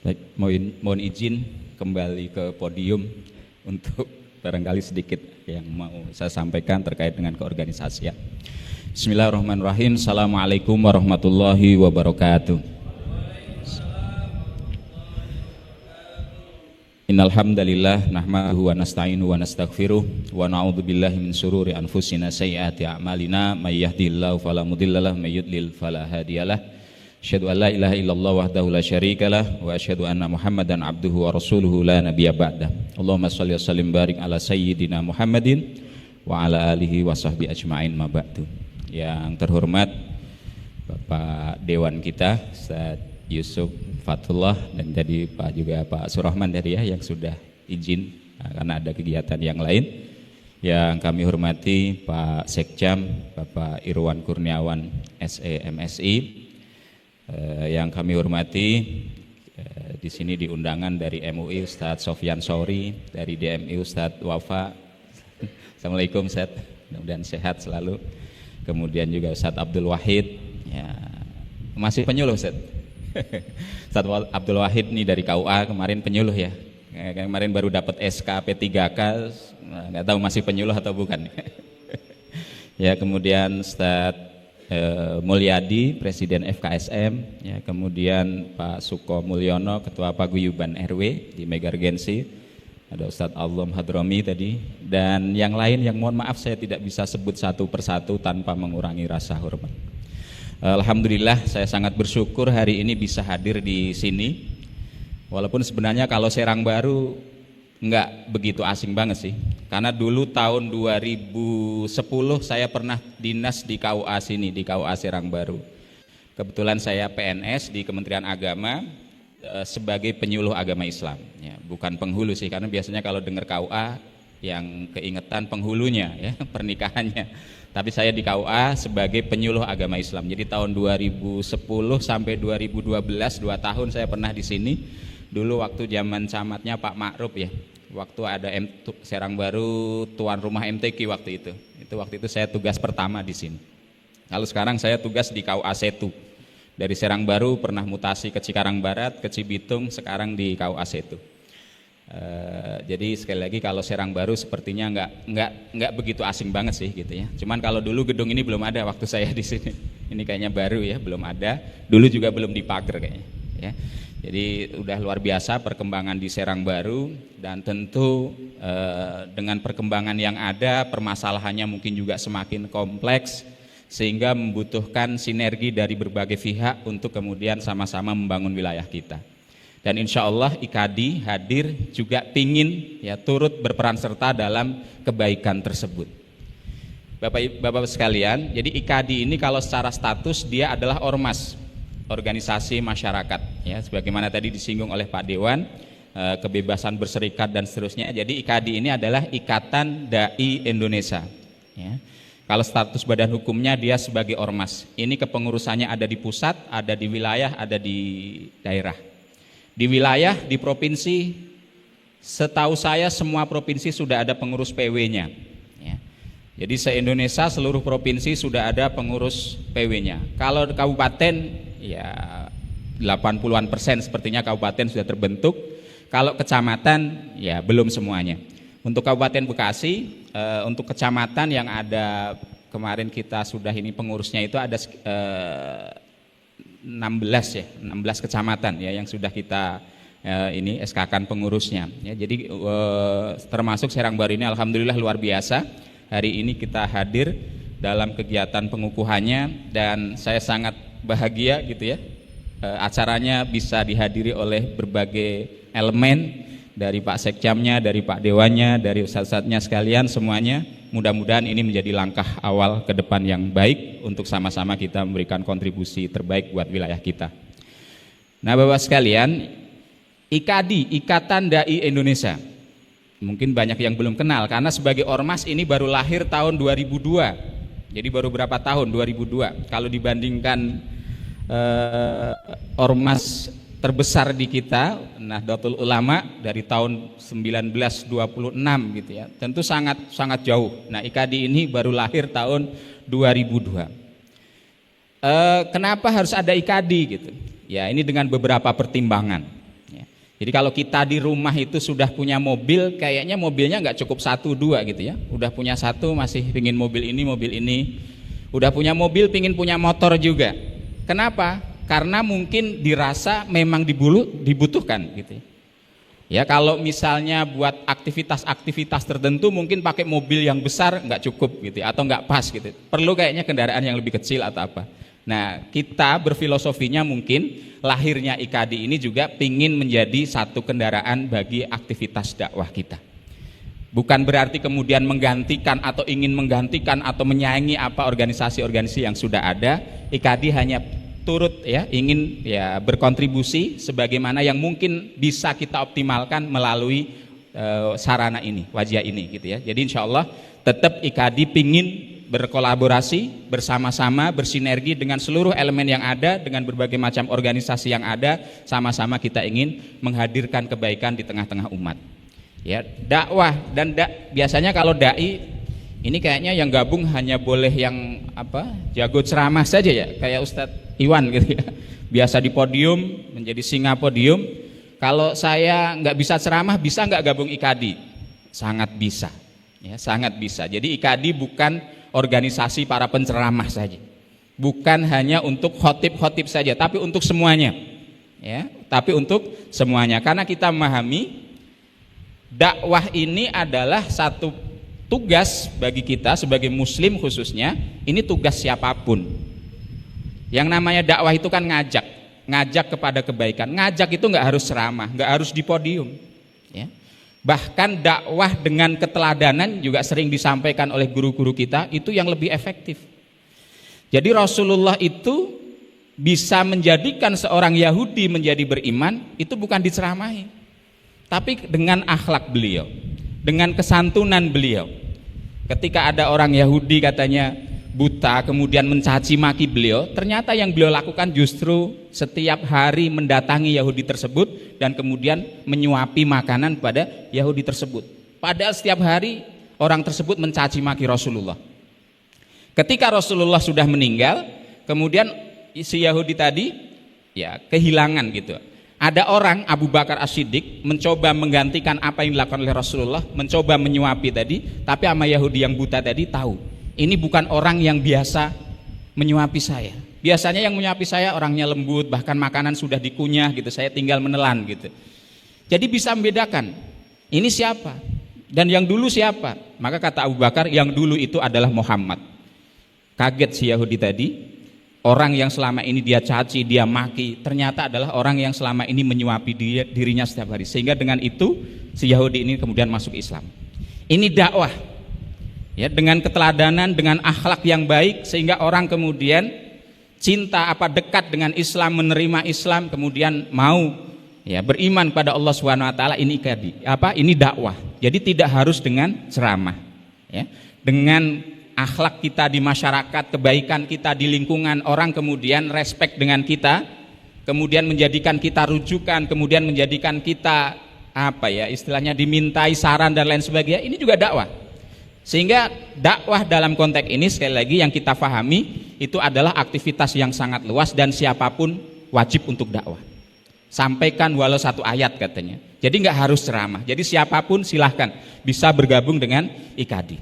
Baik, mohon izin kembali ke podium untuk barangkali sedikit yang mau saya sampaikan terkait dengan keorganisasian. Bismillahirrahmanirrahim. Assalamualaikum warahmatullahi wabarakatuh. Innal hamdalillah nahmaduhu wa nasta'inuhu wa nastaghfiruh wa na'udzubillahi min syururi anfusina sayyiati a'malina may yahdihillahu fala mudhillalah may yudlil fala hadiyalah. Asyhadu an la ilaha illallah wahdahu la syarikalah wa asyhadu anna Muhammadan abduhu wa rasuluhu la nabiyya ba'dah. Allahumma shalli wa sallim barik ala sayyidina Muhammadin wa ala alihi wa sahbihi ajma'in ma ba'du. Yang terhormat Bapak Dewan kita Ustaz Yusuf Fatullah dan jadi Pak Surahman dari yang sudah izin karena ada kegiatan yang lain. Yang kami hormati Pak Sekjam Bapak Irwan Kurniawan SE MSI. Yang kami hormati di sini di undangan dari MUI Ustadz Sofyan Sauri, dari DMI Ustadz Wafa. Assalamualaikum Ustadz, mudah-mudahan sehat selalu. Kemudian juga Ustadz Abdul Wahid, ya, masih penyuluh Ustadz. Ustadz Abdul Wahid nih dari KUA kemarin penyuluh ya. Kemarin baru dapat SK P3K, nggak tahu masih penyuluh atau bukan. Ya, kemudian Ustadz Mulyadi, Presiden FKSM, ya, kemudian Pak Suko Mulyono, Ketua Paguyuban RW di Megargensi, ada Ustadz Alom Hadromi tadi, dan yang lain yang mohon maaf saya tidak bisa sebut satu persatu tanpa mengurangi rasa hormat. Alhamdulillah saya sangat bersyukur hari ini bisa hadir di sini, walaupun sebenarnya kalau Serang Baru enggak begitu asing banget sih, karena dulu tahun 2010 saya pernah dinas di KUA sini, di KUA Serang Baru. Kebetulan saya PNS di Kementerian Agama sebagai penyuluh agama Islam, ya, bukan penghulu sih, karena biasanya kalau dengar KUA yang keingetan penghulunya ya, pernikahannya. Tapi saya di KUA sebagai penyuluh agama Islam. Jadi tahun 2010 sampai 2012 2 tahun saya pernah di sini. Dulu waktu zaman camatnya Pak Ma'ruf ya, waktu ada Serang Baru tuan rumah MTQ waktu itu waktu itu saya tugas pertama di sini. Lalu sekarang saya tugas di KUA Setu. Dari Serang Baru pernah mutasi ke Cikarang Barat, ke Cibitung, sekarang di KUA Setu. Jadi sekali lagi kalau Serang Baru sepertinya nggak begitu asing banget sih gitu ya. Cuman kalau dulu gedung ini belum ada waktu saya di sini. Ini kayaknya baru ya, belum ada. Dulu juga belum dipagar kayaknya. Ya. Jadi udah luar biasa perkembangan di Serang Baru, dan tentu dengan perkembangan yang ada permasalahannya mungkin juga semakin kompleks sehingga membutuhkan sinergi dari berbagai pihak untuk kemudian sama-sama membangun wilayah kita. Dan insya Allah IKADI hadir juga pingin ya turut berperan serta dalam kebaikan tersebut. Bapak-bapak sekalian, jadi IKADI ini kalau secara status dia adalah ormas, organisasi masyarakat ya, sebagaimana tadi disinggung oleh Pak Dewan, kebebasan berserikat dan seterusnya. Jadi IKADI ini adalah Ikatan Dai Indonesia ya. Kalau status badan hukumnya dia sebagai ormas. Ini kepengurusannya ada di pusat, ada di wilayah, ada di daerah. Di wilayah, di provinsi, setahu saya semua provinsi sudah ada pengurus PW-nya ya. Jadi se-Indonesia seluruh provinsi sudah ada pengurus PW-nya. Kalau kabupaten ya 80-an% sepertinya kabupaten sudah terbentuk. Kalau kecamatan ya belum semuanya. Untuk Kabupaten Bekasi, untuk kecamatan yang ada kemarin kita sudah ini pengurusnya itu ada 16 ya, 16 kecamatan ya yang sudah kita ini SK-kan pengurusnya ya. Jadi termasuk Serang Baru ini alhamdulillah luar biasa. Hari ini kita hadir dalam kegiatan pengukuhannya dan saya sangat bahagia gitu ya, acaranya bisa dihadiri oleh berbagai elemen, dari Pak Sekjamnya, dari Pak Dewannya, dari ustadz-ustadznya sekalian semuanya. Mudah-mudahan ini menjadi langkah awal ke depan yang baik untuk sama-sama kita memberikan kontribusi terbaik buat wilayah kita. Nah Bapak sekalian, IKADI, Ikatan Dai Indonesia, mungkin banyak yang belum kenal karena sebagai ormas ini baru lahir tahun 2002. Jadi baru berapa tahun, 2002. Kalau dibandingkan ormas terbesar di kita, Nahdlatul Ulama dari tahun 1926 gitu ya, tentu sangat jauh. Nah IKADI ini baru lahir tahun 2002. Kenapa harus ada IKADI gitu? Ya ini dengan beberapa pertimbangan. Ya. Jadi kalau kita di rumah itu sudah punya mobil, kayaknya mobilnya nggak cukup 1-2 gitu ya. Udah punya satu masih pingin mobil ini. Udah punya mobil pingin punya motor juga. Kenapa? Karena mungkin dirasa memang dibutuhkan gitu ya. Ya kalau misalnya buat aktivitas tertentu mungkin pakai mobil yang besar nggak cukup gitu ya, atau nggak pas gitu. Perlu kayaknya kendaraan yang lebih kecil atau apa. Nah kita berfilosofinya mungkin lahirnya IKADI ini juga pingin menjadi satu kendaraan bagi aktivitas dakwah kita. Bukan berarti kemudian menggantikan atau ingin menggantikan atau menyaingi apa organisasi-organisasi yang sudah ada. IKADI hanya turut ya ingin ya berkontribusi sebagaimana yang mungkin bisa kita optimalkan melalui sarana ini, wajah ini gitu ya. Jadi insya Allah tetap IKADI pingin berkolaborasi bersama-sama, bersinergi dengan seluruh elemen yang ada, dengan berbagai macam organisasi yang ada, sama-sama kita ingin menghadirkan kebaikan di tengah-tengah umat. Ya, dakwah dan biasanya kalau dai ini kayaknya yang gabung hanya boleh yang jago ceramah saja ya, kayak Ustadz Iwan gitu ya. Biasa di podium, menjadi singa podium. Kalau saya nggak bisa ceramah, bisa nggak gabung IKADI? Sangat bisa, ya sangat bisa. Jadi IKADI bukan organisasi para penceramah saja, bukan hanya untuk khotib saja, tapi untuk semuanya, ya. Tapi untuk semuanya, karena kita memahami dakwah ini adalah satu tugas bagi kita sebagai muslim khususnya. Ini tugas siapapun. Yang namanya dakwah itu kan ngajak kepada kebaikan. Ngajak itu nggak harus ceramah, nggak harus di podium. Ya. Bahkan dakwah dengan keteladanan juga sering disampaikan oleh guru-guru kita, itu yang lebih efektif. Jadi Rasulullah itu bisa menjadikan seorang Yahudi menjadi beriman, itu bukan diceramahi, tapi dengan akhlak beliau, dengan kesantunan beliau. Ketika ada orang Yahudi katanya buta kemudian mencaci maki beliau, ternyata yang beliau lakukan justru setiap hari mendatangi Yahudi tersebut dan kemudian menyuapi makanan pada Yahudi tersebut. Padahal setiap hari orang tersebut mencaci maki Rasulullah. Ketika Rasulullah sudah meninggal, kemudian si Yahudi tadi ya kehilangan gitu. Ada orang Abu Bakar As-Siddiq mencoba menggantikan apa yang dilakukan oleh Rasulullah, mencoba menyuapi tadi, tapi sama Yahudi yang buta tadi tahu ini bukan orang yang biasa menyuapi saya. Biasanya yang menyuapi saya orangnya lembut, bahkan makanan sudah dikunyah gitu, saya tinggal menelan gitu. Jadi bisa membedakan ini siapa dan yang dulu siapa. Maka kata Abu Bakar, yang dulu itu adalah Muhammad. Kaget si Yahudi tadi, orang yang selama ini dia caci, dia maki, ternyata adalah orang yang selama ini menyuapi dirinya setiap hari. Sehingga dengan itu si Yahudi ini kemudian masuk Islam. Ini dakwah. Ya, dengan keteladanan, dengan akhlak yang baik, sehingga orang kemudian cinta dekat dengan Islam, menerima Islam, kemudian mau ya beriman pada Allah Subhanahu wa taala. Ini ini dakwah. Jadi tidak harus dengan ceramah, ya. Dengan akhlak kita di masyarakat, kebaikan kita di lingkungan, orang kemudian respect dengan kita, kemudian menjadikan kita rujukan, kemudian menjadikan kita istilahnya dimintai saran dan lain sebagainya. Ini juga dakwah. Sehingga dakwah dalam konteks ini sekali lagi yang kita pahami itu adalah aktivitas yang sangat luas dan siapapun wajib untuk dakwah. Sampaikan walau satu ayat katanya. Jadi nggak harus ceramah. Jadi siapapun silahkan bisa bergabung dengan IKADI.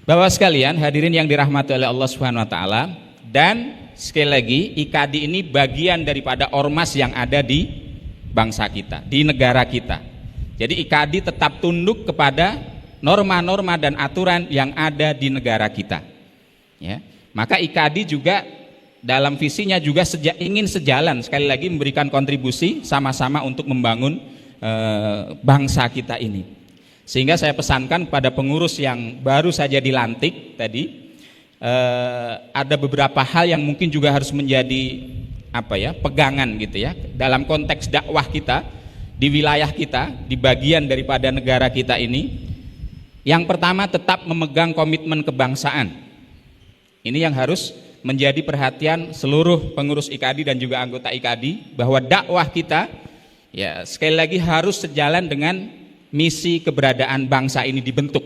Bapak sekalian, hadirin yang dirahmati oleh Allah Subhanahu wa taala, dan sekali lagi IKADI ini bagian daripada ormas yang ada di bangsa kita, di negara kita. Jadi IKADI tetap tunduk kepada norma-norma dan aturan yang ada di negara kita. Ya, maka IKADI juga dalam visinya juga ingin sejalan, sekali lagi memberikan kontribusi sama-sama untuk membangun bangsa kita ini. Sehingga saya pesankan pada pengurus yang baru saja dilantik tadi, ada beberapa hal yang mungkin juga harus menjadi pegangan gitu ya dalam konteks dakwah kita di wilayah kita, di bagian daripada negara kita ini. Yang pertama, tetap memegang komitmen kebangsaan. Ini yang harus menjadi perhatian seluruh pengurus IKADI dan juga anggota IKADI, bahwa dakwah kita ya sekali lagi harus sejalan dengan misi keberadaan bangsa ini dibentuk.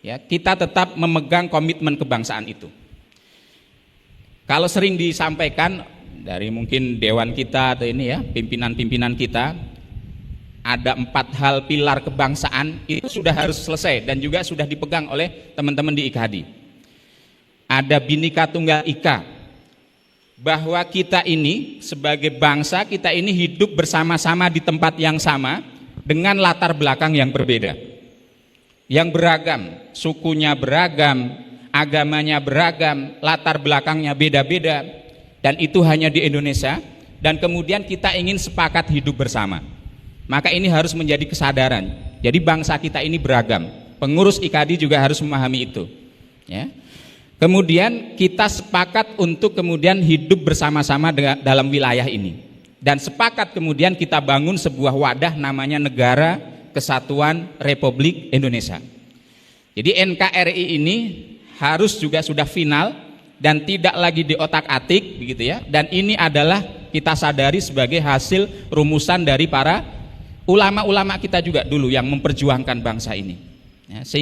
Ya, kita tetap memegang komitmen kebangsaan itu. Kalau sering disampaikan dari mungkin dewan kita atau ini ya, pimpinan-pimpinan kita, ada 4 hal pilar kebangsaan, itu sudah harus selesai dan juga sudah dipegang oleh teman-teman di IKHD. Ada Bhinneka Tunggal Ika, bahwa kita ini sebagai bangsa, kita ini hidup bersama-sama di tempat yang sama dengan latar belakang yang berbeda, yang beragam, sukunya beragam, agamanya beragam, latar belakangnya beda-beda, dan itu hanya di Indonesia. Dan kemudian kita ingin sepakat hidup bersama, maka ini harus menjadi kesadaran. Jadi bangsa kita ini beragam, pengurus IKHD juga harus memahami itu, ya. Kemudian kita sepakat untuk kemudian hidup bersama-sama dalam wilayah ini, dan sepakat kemudian kita bangun sebuah wadah namanya Negara Kesatuan Republik Indonesia. Jadi NKRI ini harus juga sudah final dan tidak lagi di otak-atik begitu ya. Dan ini adalah kita sadari sebagai hasil rumusan dari para ulama-ulama kita juga dulu yang memperjuangkan bangsa ini, ya, sehingga